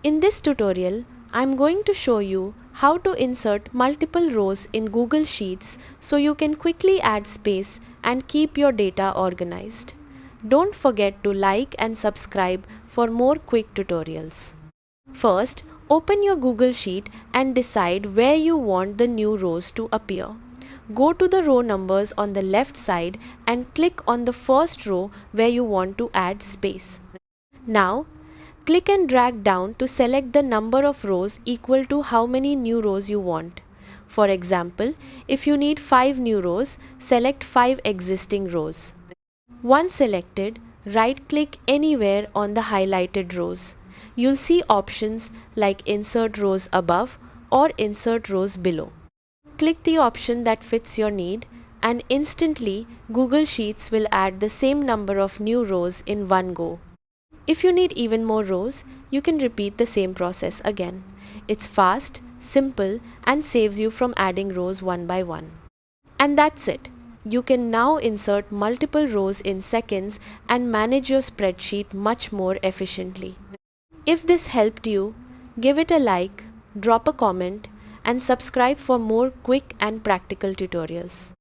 In this tutorial, I'm going to show you how to insert multiple rows in Google Sheets so you can quickly add space and keep your data organized. Don't forget to like and subscribe for more quick tutorials. First, open your Google Sheet and decide where you want the new rows to appear. Go to the row numbers on the left side and click on the first row where you want to add space. Now, click and drag down to select the number of rows equal to how many new rows you want. For example, if you need 5 new rows, select 5 existing rows. Once selected, right-click anywhere on the highlighted rows. You'll see options like Insert Rows Above or Insert Rows Below. Click the option that fits your need, and instantly Google Sheets will add the same number of new rows in one go. If you need even more rows, you can repeat the same process again. It's fast, simple, and saves you from adding rows one by one. And that's it. You can now insert multiple rows in seconds and manage your spreadsheet much more efficiently. If this helped you, give it a like, drop a comment, and subscribe for more quick and practical tutorials.